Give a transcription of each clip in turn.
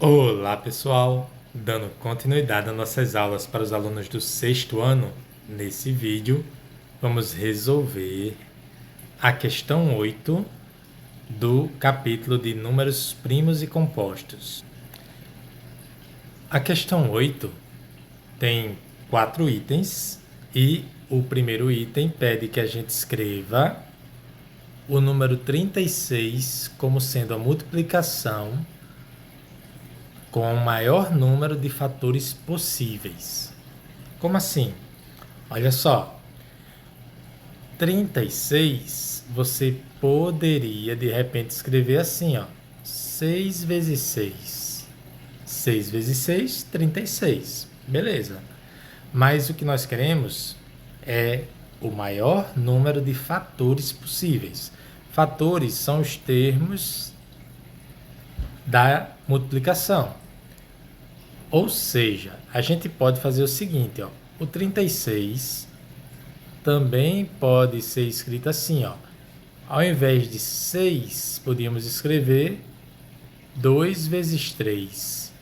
Olá pessoal, dando continuidade às nossas aulas para os alunos do sexto ano, nesse vídeo vamos resolver a questão 8 do capítulo de números primos e compostos. A questão 8 tem 4 itens e o primeiro item pede que a gente escreva o número 36 como sendo a multiplicação com o maior número de fatores possíveis. Como assim? Olha só, 36 você poderia de repente escrever assim, ó, 6 vezes 6. 6 vezes 6, 36. Beleza. Mas o que nós queremos é o maior número de fatores possíveis. Fatores são os termos da multiplicação. Ou seja, a gente pode fazer o seguinte, ó, o 36 também pode ser escrito assim, ó. Ao invés de 6, podíamos escrever 2 vezes 3.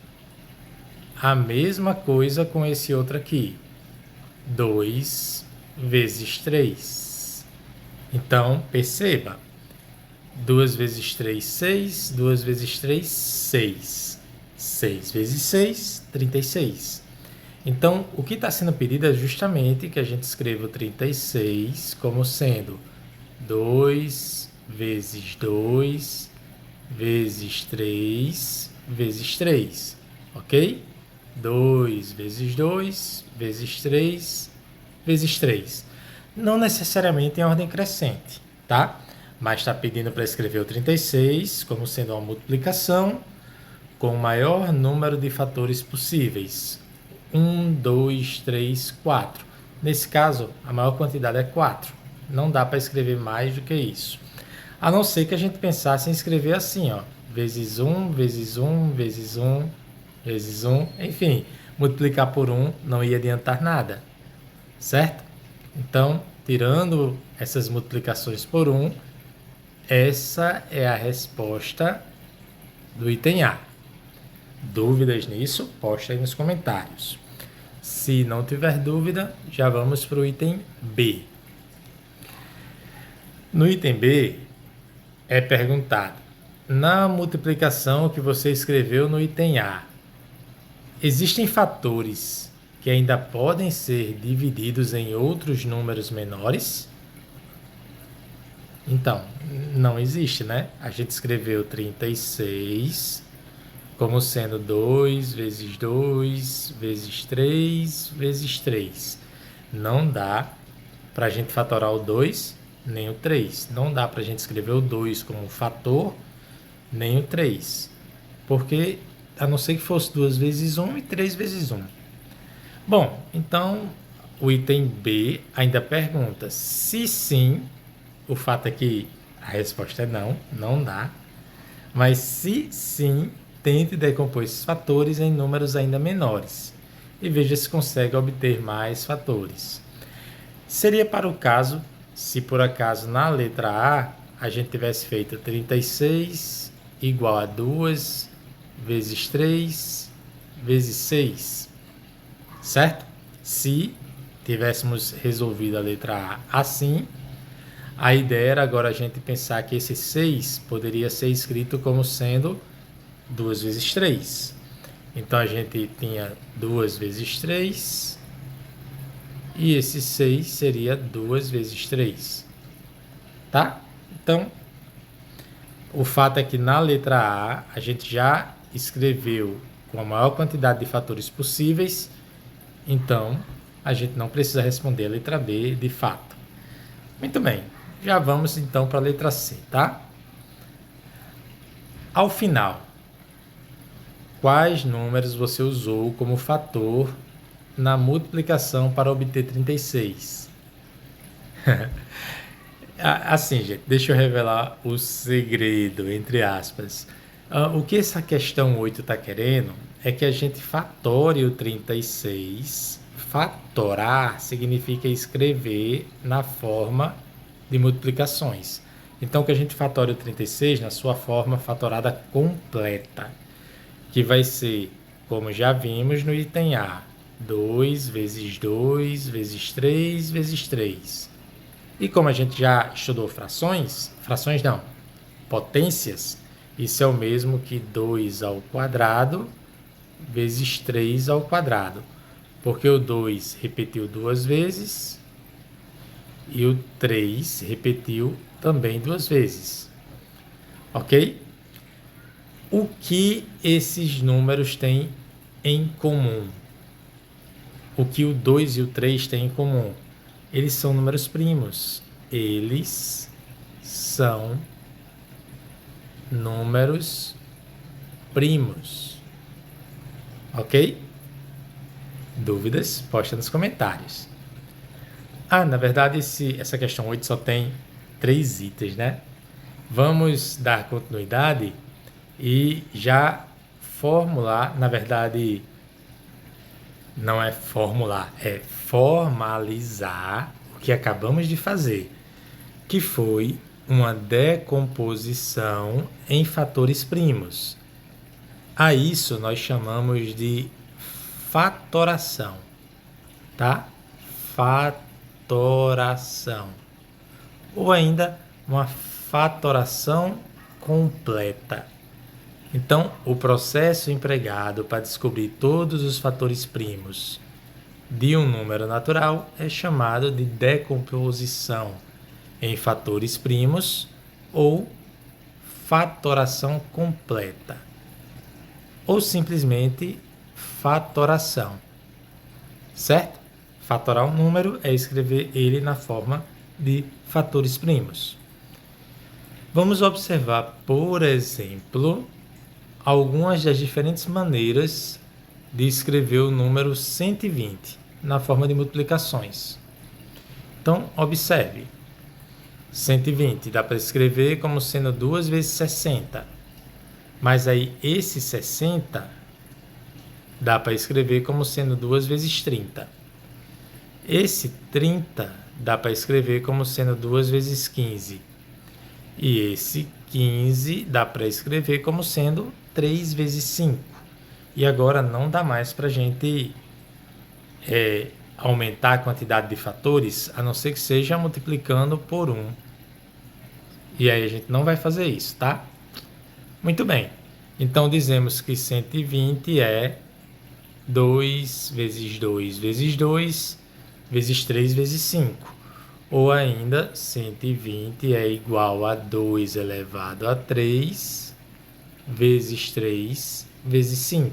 A mesma coisa com esse outro aqui, 2 vezes 3. Então, perceba, 2 vezes 3, 6, 2 vezes 3, 6. 6 vezes 6, 36. Então, o que está sendo pedido é justamente que a gente escreva o 36 como sendo 2 vezes 2 vezes 3 vezes 3, ok? 2 vezes 2 vezes 3 vezes 3. Não necessariamente em ordem crescente, tá? Mas está pedindo para escrever o 36 como sendo uma multiplicação com o maior número de fatores possíveis. 1, 2, 3, 4. Nesse caso, a maior quantidade é 4. Não dá para escrever mais do que isso. A não ser que a gente pensasse em escrever assim, ó, vezes 1, vezes 1, vezes 1, vezes 1, enfim, multiplicar por 1 não ia adiantar nada, certo? Então, tirando essas multiplicações por 1, essa é a resposta do item A. Dúvidas nisso? Posta aí nos comentários. Se não tiver dúvida, já vamos para o item B. No item B, é perguntado, na multiplicação que você escreveu no item A, existem fatores que ainda podem ser divididos em outros números menores? Então, não existe, né? A gente escreveu 36 como sendo 2 vezes 2 vezes 3 vezes 3. Não dá para a gente fatorar o 2 nem o 3. Não dá para a gente escrever o 2 como um fator nem o 3. Porque a não ser que fosse 2 vezes 1 e 3 vezes 1. Bom, então o item B ainda pergunta se sim, o fato é que a resposta é não, não dá. Mas se sim, tente decompor esses fatores em números ainda menores e veja se consegue obter mais fatores. Seria para o caso, se por acaso na letra A gente tivesse feito 36 igual a 2 vezes 3 vezes 6, certo? Se tivéssemos resolvido a letra A assim, a ideia era agora a gente pensar que esse 6 poderia ser escrito como sendo 2 vezes 3. Então a gente tinha 2 vezes 3 e esse 6 seria 2 vezes 3. Tá? Então, o fato é que na letra A gente já escreveu com a maior quantidade de fatores possíveis, então a gente não precisa responder a letra B de fato. Muito bem, já vamos então para a letra C, tá? Ao final, quais números você usou como fator na multiplicação para obter 36? Assim, gente, deixa eu revelar o segredo, entre aspas. O que essa questão 8 está querendo é que a gente fatore o 36. Fatorar significa escrever na forma de multiplicações. Então, que a gente fatore o 36 na sua forma fatorada completa. que vai ser, como já vimos no item A, 2 vezes 2 vezes 3 vezes 3. E como a gente já estudou frações não, potências, isso é o mesmo que 2 ao quadrado vezes 3 ao quadrado, porque o 2 repetiu duas vezes e o 3 repetiu também duas vezes. Ok? O que esses números têm em comum? O que o 2 e o 3 têm em comum? Eles são números primos. Eles são números primos. Ok? Dúvidas? Posta nos comentários. Na verdade, essa questão 8 só tem 3 itens, né? Vamos dar continuidade e já formular, na verdade, não é formular, é formalizar o que acabamos de fazer, que foi uma decomposição em fatores primos. A isso nós chamamos de fatoração, tá? Fatoração. Ou ainda uma fatoração completa. Então, o processo empregado para descobrir todos os fatores primos de um número natural é chamado de decomposição em fatores primos ou fatoração completa, ou simplesmente fatoração, certo? Fatorar um número é escrever ele na forma de fatores primos. Vamos observar, por exemplo, algumas das diferentes maneiras de escrever o número 120 na forma de multiplicações. Então, observe. 120 dá para escrever como sendo 2 vezes 60. Mas aí esse 60 dá para escrever como sendo 2 vezes 30. Esse 30 dá para escrever como sendo 2 vezes 15. E esse 15 dá para escrever como sendo 3 vezes 5. E agora não dá mais para a gente aumentar a quantidade de fatores, a não ser que seja multiplicando por 1. E aí a gente não vai fazer isso, tá? Muito bem. Então dizemos que 120 é 2 vezes 2 vezes 2 vezes 3 vezes 5. Ou ainda, 120 é igual a 2 elevado a 3 vezes 3 vezes 5.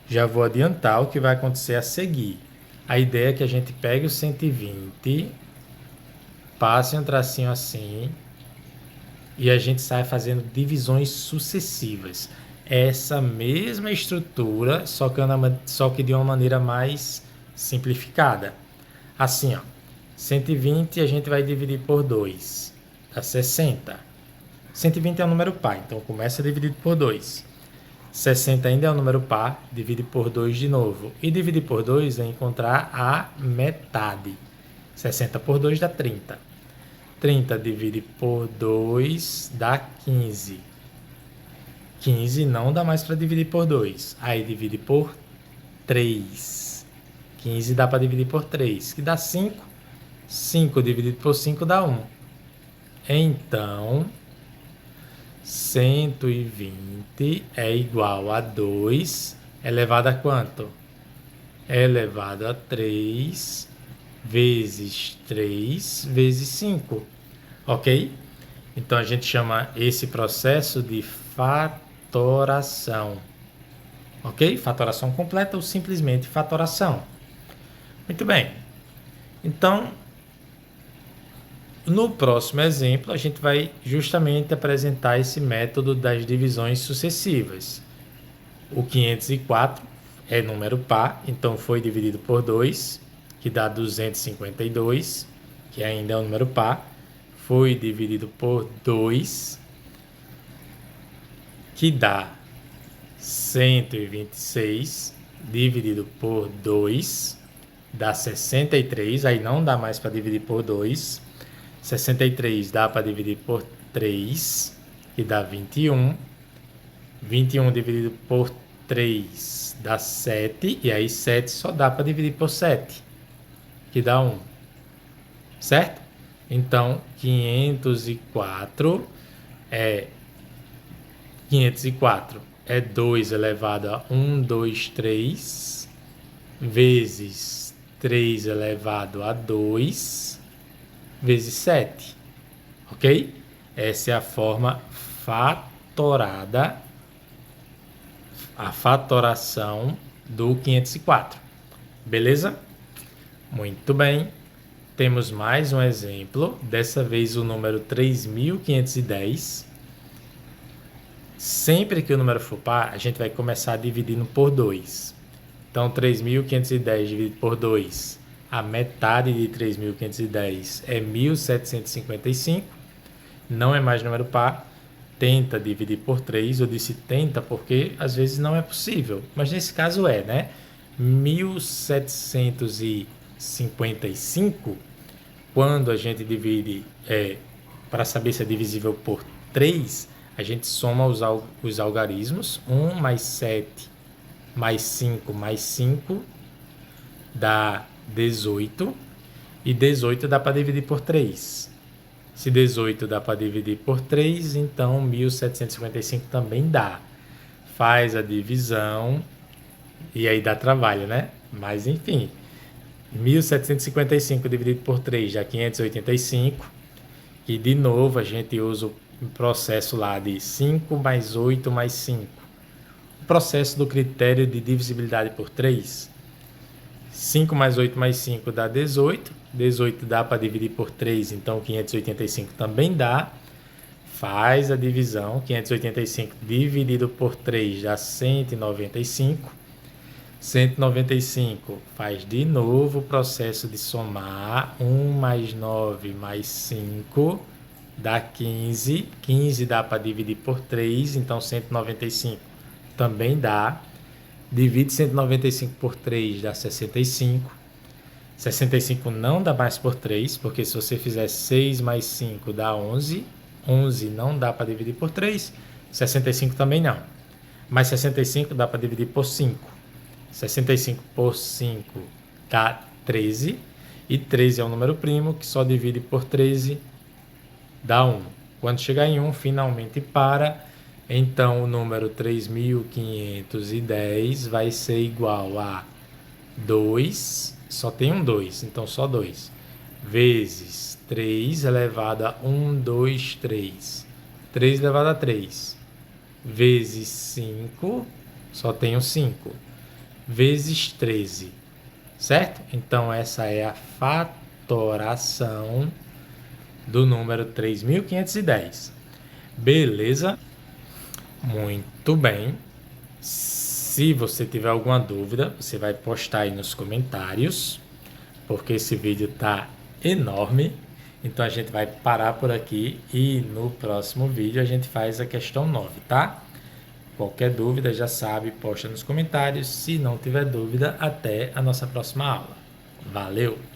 Já vou adiantar o que vai acontecer a seguir. A ideia é que a gente pegue o 120, passe um tracinho assim, e a gente sai fazendo divisões sucessivas. Essa mesma estrutura, só que de uma maneira mais simplificada. Assim, ó, 120 a gente vai dividir por 2, dá 60. 120 é um número par, então começa dividido por 2. 60 ainda é um número par, divide por 2 de novo. E dividir por 2 é encontrar a metade. 60 por 2 dá 30. 30 divide por 2 dá 15. 15 não dá mais para dividir por 2. Aí divide por 3. 15 dá para dividir por 3, que dá 5. 5 dividido por 5 dá 1. Então, 120 é igual a 2 elevado a quanto? Elevado a 3 vezes 3 vezes 5. Ok? Então, a gente chama esse processo de fatoração. Ok? Fatoração completa ou simplesmente fatoração. Muito bem. Então, no próximo exemplo, a gente vai justamente apresentar esse método das divisões sucessivas. O 504 é número par, então foi dividido por 2, que dá 252, que ainda é um número par. Foi dividido por 2, que dá 126, dividido por 2, dá 63, aí não dá mais para dividir por 2. 63 dá para dividir por 3, que dá 21. 21 dividido por 3 dá 7, e aí 7 só dá para dividir por 7, que dá 1, certo? Então, 504 é 2 elevado a 1, 2, 3, vezes 3 elevado a 2, vezes 7, ok? Essa é a forma fatorada, a fatoração do 504, beleza? Muito bem, temos mais um exemplo, dessa vez o número 3.510. Sempre que o número for par, a gente vai começar dividindo por 2. Então, 3.510 dividido por 2, a metade de 3.510 é 1.755. Não é mais número par. Tenta dividir por 3. Eu disse tenta porque às vezes não é possível, mas nesse caso é, né? 1.755, quando a gente divide, para saber se é divisível por 3, a gente soma os algarismos. 1 mais 7 mais 5 mais 5 dá 18. E 18 dá para dividir por 3. Se 18 dá para dividir por 3, então 1755 também dá. Faz a divisão e aí dá trabalho, né? Mas enfim, 1755 dividido por 3 dá 585. E de novo a gente usa o processo lá de 5 mais 8 mais 5. O processo do critério de divisibilidade por 3. 5 mais 8 mais 5 dá 18. 18 dá para dividir por 3, então 585 também dá. Faz a divisão. 585 dividido por 3 dá 195. 195 faz de novo o processo de somar. 1 mais 9 mais 5 dá 15. 15 dá para dividir por 3, então 195 também dá. Divide 195 por 3 dá 65. 65 não dá mais por 3, porque se você fizer 6 mais 5 dá 11. 11 não dá para dividir por 3. 65 também não. Mas 65 dá para dividir por 5. 65 por 5 dá 13. E 13 é um número primo que só divide por 13 dá 1. Quando chegar em 1, finalmente para. Então, o número 3.510 vai ser igual a 2, só tem um 2, então só 2, vezes 3 elevado a 1, 2, 3. 3 elevado a 3, vezes 5, só tem um 5, vezes 13, certo? Então, essa é a fatoração do número 3.510. Beleza? Muito bem. Se você tiver alguma dúvida, você vai postar aí nos comentários, porque esse vídeo tá enorme. Então a gente vai parar por aqui e no próximo vídeo a gente faz a questão 9, tá? Qualquer dúvida, já sabe, posta nos comentários. Se não tiver dúvida, até a nossa próxima aula. Valeu!